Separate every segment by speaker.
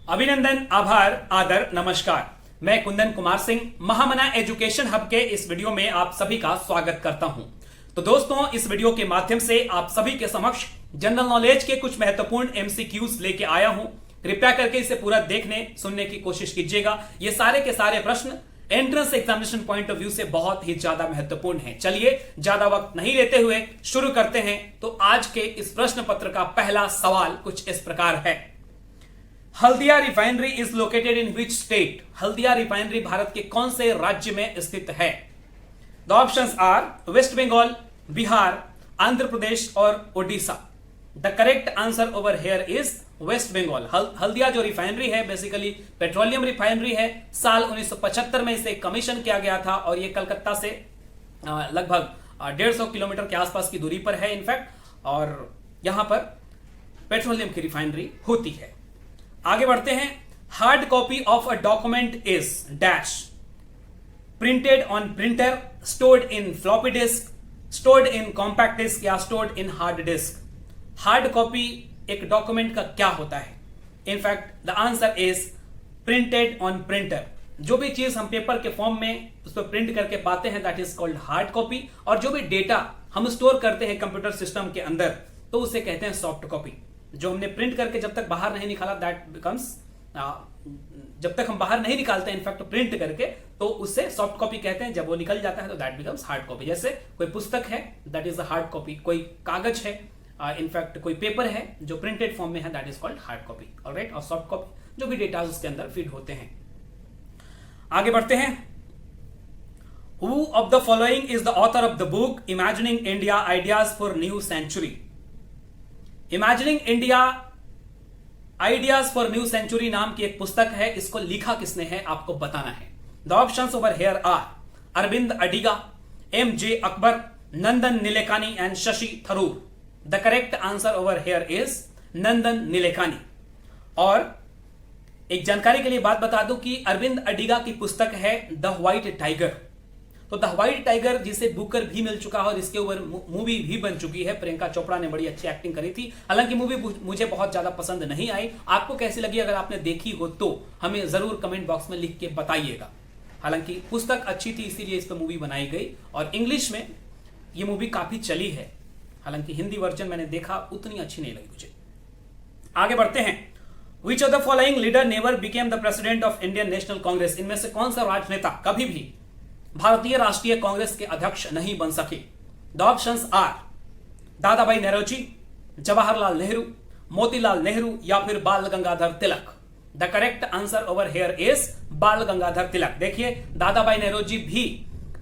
Speaker 1: अभिनंदन, आभार, आदर, नमस्कार। मैं कुंदन कुमार सिंह महामना एजुकेशन हब के इस वीडियो में आप सभी का स्वागत करता हूं। तो दोस्तों, इस वीडियो के माध्यम से आप सभी के समक्ष जनरल नॉलेज के कुछ महत्वपूर्ण एमसीक्यूज लेके आया हूं। कृपया करके इसे पूरा देखने सुनने की कोशिश कीजिएगा। ये सारे के सारे प्रश्न entrance examination point of view से बहुत ही ज्यादा महत्वपूर्ण है। चलिए ज्यादा वक्त नहीं लेते हुए शुरू करते हैं। तो आज के इस प्रश्न पत्र का पहला सवाल कुछ इस प्रकार है। Haldia refinery is located in which state? Haldia refinery Bharat के कौन से राज्य में स्थित है? The options are West Bengal, Bihar, Andhra Pradesh और Odisha. The correct answer over here is West Bengal. Haldia जो रिफाइनरी है बेसिकली पेट्रोलियम रिफाइनरी है। साल 1975 में इसे कमीशन किया गया था और यह कलकत्ता से लगभग 150 किलोमीटर के आसपास की दूरी पर है इनफैक्ट, और यहां पर पेट्रोलियम की रिफाइनरी होती है। आगे बढ़ते हैं। Hard copy of a document is dash printed on printer, stored in floppy disk, stored in compact disk या stored in hard disk. Hard copy एक डॉक्यूमेंट का क्या होता है? In fact the answer is printed on printer. जो भी चीज हम पेपर के फॉर्म में उस पर प्रिंट करके पाते हैं that is called hard copy, और जो भी डेटा हम स्टोर करते हैं कंप्यूटर सिस्टम के अंदर तो उसे कहते हैं सॉफ्ट कॉपी। जो हमने प्रिंट करके जब तक बाहर नहीं निकाला दैट बिकम्स, जब तक हम बाहर नहीं निकालते इनफैक्ट प्रिंट करके तो उससे सॉफ्ट कॉपी कहते हैं। जब वो निकल जाता है तो दैट बिकम्स हार्ड कॉपी। जैसे कोई पुस्तक है that is a hard copy, कोई कागज है इनफैक्ट कोई पेपर है जो प्रिंटेड फॉर्म में है that is called hard copy. Alright, और सॉफ्ट कॉपी जो भी डेटा उसके अंदर फीड होते हैं। आगे बढ़ते हैं। Who of the following is the author of the book imagining India ideas for new century? Imagining India ideas for new century नाम की एक पुस्तक है। इसको लिखा किसने है आपको बताना है। The options over here are Aravind Adiga, M J Akbar, Nandan Nilekani and Shashi Tharoor. The correct answer over here is Nandan Nilekani. और एक जानकारी के लिए बात बता दूं कि अरविंद अडिगा की पुस्तक है द व्हाइट टाइगर। तो द व्हाइट टाइगर जिसे बुकर भी मिल चुका है और इसके ऊपर मूवी भी बन चुकी है। प्रियंका चोपड़ा ने बड़ी अच्छी एक्टिंग करी थी। हालांकि मूवी मुझे बहुत ज्यादा पसंद नहीं आई। आपको कैसी लगी? अगर आपने देखी हो तो हमें जरूर कमेंट बॉक्स में लिख के बताइएगा। हालांकि पुस्तक अच्छी थी इसीलिए इस पर मूवी बनाई गई, और इंग्लिश में ये मूवी काफी चली है। हालांकि हिंदी वर्जन मैंने देखा, उतनी अच्छी नहीं लगी मुझे। आगे बढ़ते हैं। Which of the following leader never became the president of Indian national Congress? इनमें से कौन सा राजनेता कभी भी भारतीय राष्ट्रीय कांग्रेस के अध्यक्ष नहीं बन सके? द ऑप्शंस आर दादा भाई नौरोजी, जवाहरलाल नेहरू, मोतीलाल नेहरू या फिर Bal Gangadhar Tilak. The correct answer over here is Bal Gangadhar तिलक। देखिए, दादा भाई नौरोजी भी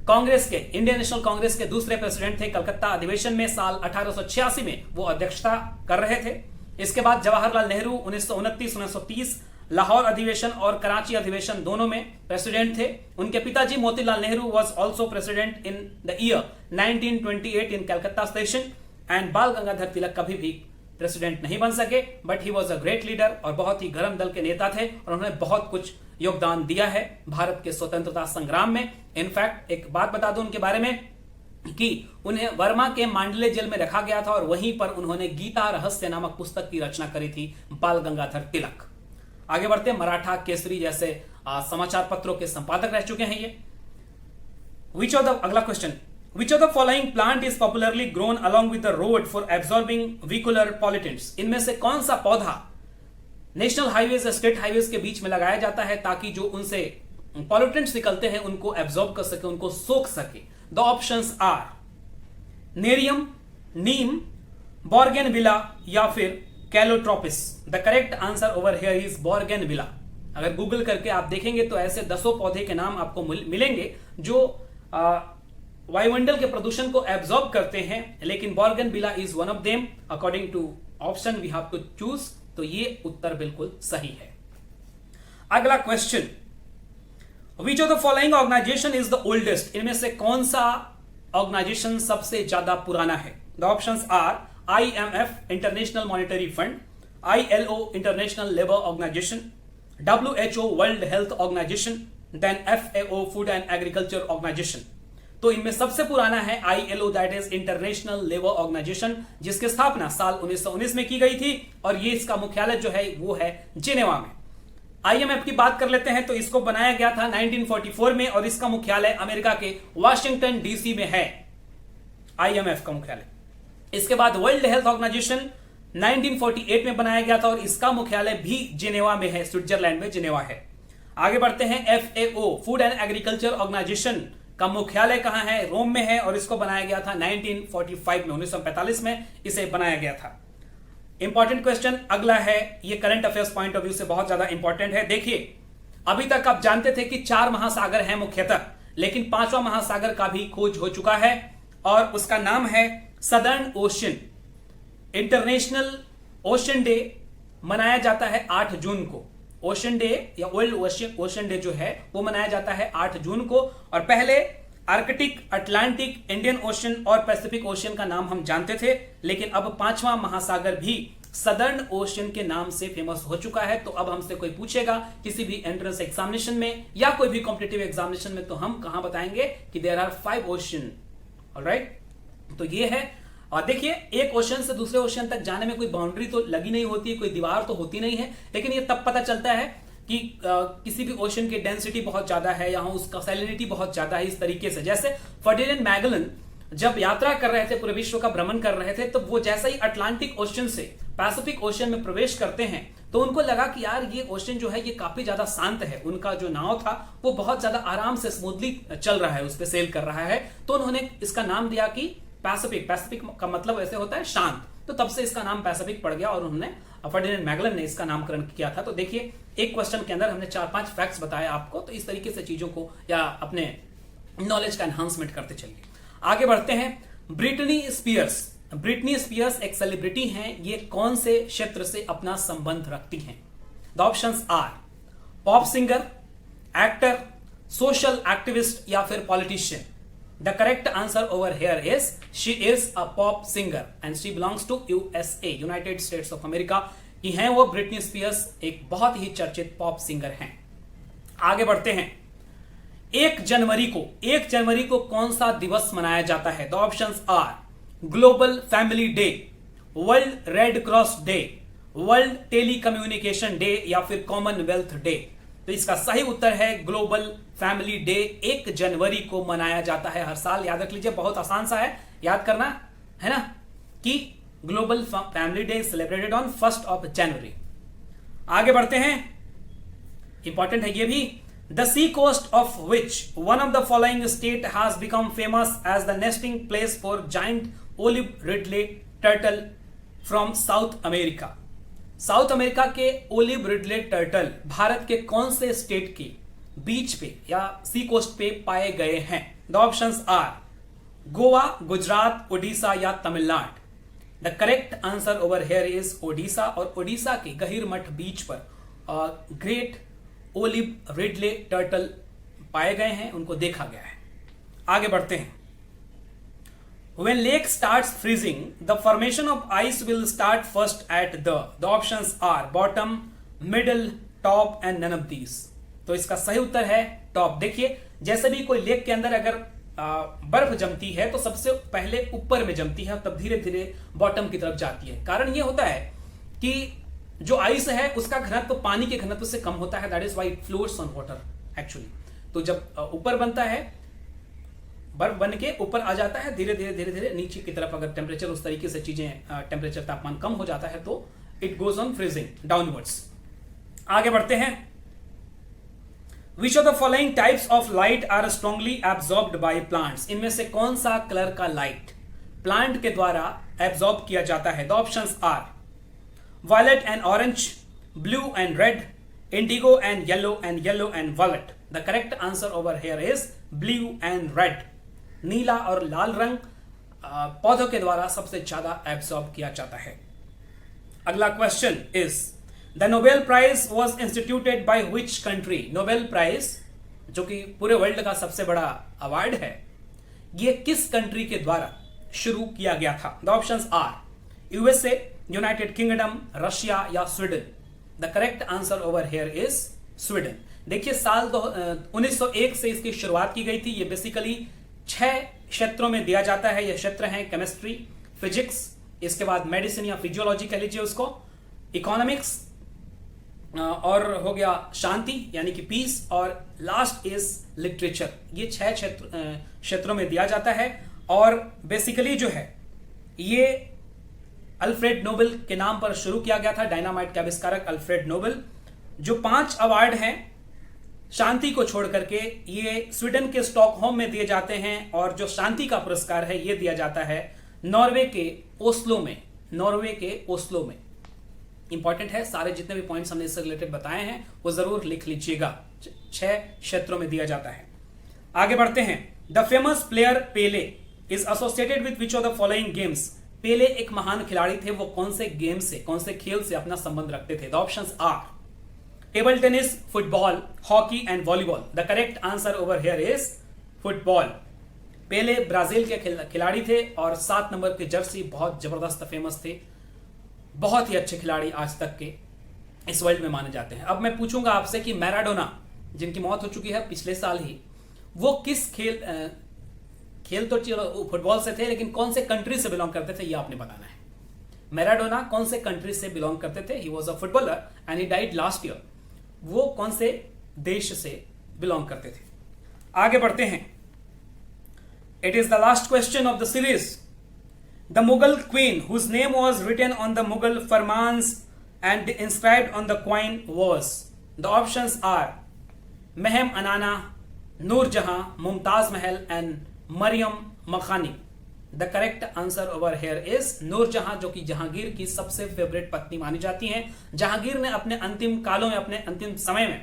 Speaker 1: कांग्रेस के, इंडियन नेशनल कांग्रेस के दूसरे प्रेसिडेंट थे। कलकत्ता अधिवेशन में साल 1886 में वो अध्यक्षता कर रहे थे। इसके बाद जवाहरलाल नेहरू 1929-1930 लाहौर अधिवेशन और कराची अधिवेशन दोनों में प्रेसिडेंट थे। उनके पिताजी Motilal Nehru was also president in the year 1928 in Calcutta station. And बाल गंगाधर तिलक कभी भी प्रेसिडेंट नहीं बन सके, but he was a great leader और बहुत ही गर्म दल के नेता थे, और उन्होंने बहुत कुछ योगदान दिया है भारत के स्वतंत्रता संग्राम में। इनफैक्ट एक बात बता दूं उनके बारे में कि उन्हें वर्मा के मांडले जेल में रखा गया था और वहीं पर उन्होंने गीता रहस्य नामक पुस्तक की रचना करी थी, बाल गंगाधर तिलक। आगे बढ़ते हैं। मराठा, केसरी जैसे समाचार पत्रों के संपादक रह चुके हैं ये। विच ऑफ द, अगला question, which of the following plant is popularly grown along with the road for absorbing vehicular pollutants? इनमें से कौन सा पौधा नेशनल हाईवेज, स्टेट हाईवेज के बीच में लगाया जाता है ताकि जो उनसे पॉल्यूटेंट्स निकलते हैं उनको एब्सॉर्ब कर सके, उनको सोख सके? The options are nerium, neem, bougainvillea या फिर calotropis. The correct answer over here is bougainvillea. अगर गूगल करके आप देखेंगे तो ऐसे दसों पौधे के नाम आपको मिलेंगे जो वायुमंडल के प्रदूषण को एब्सॉर्ब करते हैं, लेकिन bougainvillea is one of them according to option we have to choose. तो ये उत्तर बिल्कुल सही है। अगला question, which of the following organization is the oldest? इनमें से कौन सा ऑर्गेनाइजेशन सबसे ज्यादा पुराना है? The options are IMF international monetary fund, ILO international labour organization, WHO world health organization, then FAO food and agriculture organization. तो इनमें सबसे पुराना है ILO that is international labour organisation, जिसकी स्थापना साल 1919 में की गई थी और ये इसका मुख्यालय जो है वो है जिनेवा में। आईएमएफ की बात कर लेते हैं तो इसको बनाया गया था 1944 में और इसका मुख्यालय अमेरिका के वाशिंगटन डीसी में है, आईएमएफ का मुख्यालय। इसके बाद वर्ल्ड हेल्थ ऑर्गेनाइजेशन 1948 में बनाया गया था और इसका मुख्यालय भी जिनेवा में है, स्विट्जरलैंड में जिनेवा है। आगे बढ़ते हैं, FAO food and agriculture organisation का मुख्यालय कहां है? रोम में है और इसको बनाया गया था 1945 में, 1945 में इसे बनाया गया था। इंपॉर्टेंट क्वेश्चन अगला है, ये current affairs point of view से बहुत ज्यादा इंपॉर्टेंट है। देखिए, अभी तक आप जानते थे कि 4 महासागर हैं मुख्यतः, लेकिन 5वां महासागर का भी खोज हो चुका है और उसका नाम है southern ocean. International ocean day मनाया जाता है 8 जून को। ओशन डे या वर्ल्ड ओशन डे जो है वो मनाया जाता है 8 जून को। और पहले आर्कटिक, अटलांटिक, इंडियन ओशन और पैसिफिक ओशन का नाम हम जानते थे, लेकिन अब 5वां महासागर भी सदर्न ओशन के नाम से फेमस हो चुका है। तो अब हमसे कोई पूछेगा किसी भी एंट्रेंस एग्जामिनेशन में या कोई भी कॉम्पिटिटिव एग्जामिनेशन में, तो हम कहां बताएंगे कि देयर आर 5 ओशन। ऑलराइट, तो ये है। और देखिए, एक ओशन से दूसरे ओशन तक जाने में कोई बाउंड्री तो लगी नहीं होती है, कोई दीवार तो होती नहीं है, लेकिन ये तब पता चलता है कि किसी भी ओशन की डेंसिटी बहुत ज्यादा है, यहां उसका सैलिनिटी बहुत ज्यादा है, इस तरीके से। जैसे फर्डिनेंड मैगलन जब यात्रा कर रहे थे, पूरे विश्व का भ्रमण कर रहे थे, तो वो जैसे ही अटलांटिक ओशन से पैसिफिक ओशन में प्रवेश करते हैं तो उनको लगा कि यार ये ओशन जो है ये काफी ज्यादा शांत है। उनका जो नाव था वो बहुत ज्यादा आराम से स्मूथली चल रहा है, उस पर सेल कर रहा है, तो उन्होंने इसका नाम दिया कि पैसिफिक। पैसिफिक का मतलब ऐसे होता है शांत, तो तब से इसका नाम पैसिफिक पड़ गया और उन्होंने फर्डिनेंड मैगलन ने इसका नामकरण किया था। तो देखिए, एक क्वेश्चन के अंदर हमने 4-5 फैक्ट्स बताए आपको, तो इस तरीके से चीजों को या अपने नॉलेज का एनहांसमेंट करते चलिए। आगे बढ़ते हैं, ब्रिटनी स्पीयर्स। ब्रिटनी स्पीयर्स एक सेलिब्रिटी हैं, ये कौन से क्षेत्र से अपना संबंध रखती हैं? The options are pop singer, actor, social activist या फिर politician. The correct answer over here is she is a pop singer and she belongs to USA, United States of America की हैं वो। ब्रिटनी स्पीयर्स एक बहुत ही चर्चित pop singer हैं। आगे बढ़ते हैं, 1 जनवरी को कौन सा दिवस मनाया जाता है? The options are global family day, world red cross day, world telecommunication day या फिर कॉमनवेल्थ डे। तो इसका सही उत्तर है ग्लोबल फैमिली डे। 1 जनवरी को मनाया जाता है हर साल। याद रख लीजिए, बहुत आसान सा है याद करना, है ना, कि global family day celebrated on 1 January. आगे बढ़ते हैं, इंपॉर्टेंट है ये भी। The sea coast of which one of the following state has become famous as the nesting place for giant olive ridley turtle from South America. South America के olive ridley turtle Bharat के कौन से state के बीच पे या सी coast पे पाए गए हैं? The options are Goa, Gujarat, Odisha या Tamil Nadu. The correct answer over here is Odisha. और ओडिशा के गहीरमठ बीच पर ग्रेट ओलिव रिडले टर्टल पाए गए हैं, उनको देखा गया है। आगे बढ़ते हैं, When lake starts freezing, the formation of ice will start first at the options are bottom, middle, top and none of these. तो इसका सही उत्तर है टॉप। देखिए, जैसे भी कोई लेक के अंदर अगर बर्फ जमती है तो सबसे पहले ऊपर में जमती है, तब धीरे धीरे बॉटम की तरफ जाती है। कारण ये होता है कि जो आइस है उसका घनत्व पानी के घनत्व से कम होता है, that is why it floats on water actually. तो जब ऊपर बनता है, बर्फ बन के ऊपर आ जाता है, धीरे धीरे नीचे की तरफ अगर टेम्परेचर उस तरीके से चीजें टेम्परेचर तापमान कम हो जाता है तो it goes on freezing downwards. आगे बढ़ते हैं, which of the following types of light are strongly absorbed by plants. इनमें से कौन सा कलर का लाइट प्लांट के द्वारा एब्जॉर्ब किया जाता है? The options are violet and orange, blue and red, indigo and yellow and violet. The correct answer over here is blue and red. नीला और लाल रंग पौधों के द्वारा सबसे ज्यादा एब्सॉर्ब किया जाता है। अगला question is the Nobel prize was instituted by which country. Nobel prize जो कि पूरे वर्ल्ड का सबसे बड़ा अवार्ड है, ये किस कंट्री के द्वारा शुरू किया गया था? The options are USA, United Kingdom, Russia या Sweden. The correct answer over here is Sweden. देखिए, साल 1901 से इसकी शुरुआत की गई थी। ये बेसिकली 6 क्षेत्रों में दिया जाता है। ये क्षेत्र हैं केमिस्ट्री, फिजिक्स, इसके बाद मेडिसिन या फिजियोलॉजी कह लीजिए उसको, इकोनॉमिक्स, और हो गया शांति यानी कि पीस, और लास्ट इज लिटरेचर। ये 6 क्षेत्रों में दिया जाता है। और बेसिकली जो है ये अल्फ्रेड नोबेल के नाम पर शुरू किया गया था, डायनामाइट के आविष्कारक अल्फ्रेड नोबेल। जो 5 अवार्ड हैं शांति को छोड़ करके ये स्वीडन के स्टॉकहोम में दिए जाते हैं, और जो शांति का पुरस्कार है ये दिया जाता है नॉर्वे के ओस्लो में। नॉर्वे के ओस्लो में इंपॉर्टेंट है, सारे जितने भी पॉइंट्स हमने इससे रिलेटेड बताए हैं वो जरूर लिख लीजिएगा। 6 क्षेत्रों में दिया जाता है। आगे बढ़ते हैं। The famous player Pele is associated with which of the following games. Pele एक महान खिलाड़ी थे, वो कौन से गेम से, कौन से खेल से अपना संबंध रखते थे? The options are table tennis, football, hockey and volleyball. The correct answer over here is football. Pele Brazil के खिलाड़ी थे और 7 नंबर के जर्सी बहुत जबरदस्त फेमस थे। बहुत ही अच्छे खिलाड़ी आज तक के इस वर्ल्ड में माने जाते हैं। अब मैं पूछूंगा आपसे कि मैराडोना, जिनकी मौत हो चुकी है पिछले साल ही, वो किस खेल तो फुटबॉल से थे, लेकिन कौन से कंट्री से बिलोंग करते थे ये आपने बताना है। मैराडोना कौन से कंट्री से बिलोंग करते थे? He was a footballer and he died last year. वो कौन से देश से बिलोंग करते थे? आगे बढ़ते हैं। It is the last question of the series. The Mughal queen whose name was written on the Mughal farmans and inscribed on the coin was. The options are Mehem Anana, Noor Jahan, Mumtaz Mahal and Maryam Makhani. The correct answer over here is Noor Jahan, जो कि जहांगीर की सबसे favourite पत्नी मानी जाती हैं। जहांगीर ने अपने अंतिम कालों में, अपने अंतिम समय में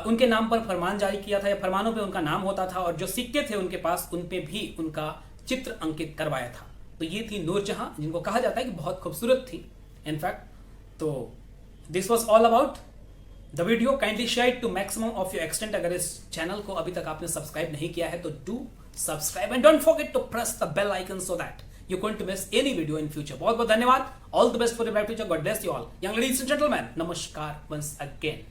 Speaker 1: उनके नाम पर फरमान जारी किया था, या फरमानों पे उनका नाम होता था, और जो सिक्के थे उनके पास उन पे भी उनका चित्र अंकित करवाया था। तो ये थी नूर जहां, जिनको कहा जाता है कि बहुत खूबसूरत थी इनफैक्ट। तो this was all about the video. Kindly share to maximum of your extent. अगर इस चैनल को अभी तक आपने सब्सक्राइब नहीं किया है तो do subscribe and don't forget to press the bell icon so that you can't miss any video in future. बहुत बहुत धन्यवाद। All the best for your bright future. God bless you all. Young ladies and gentleman, नमस्कार once again.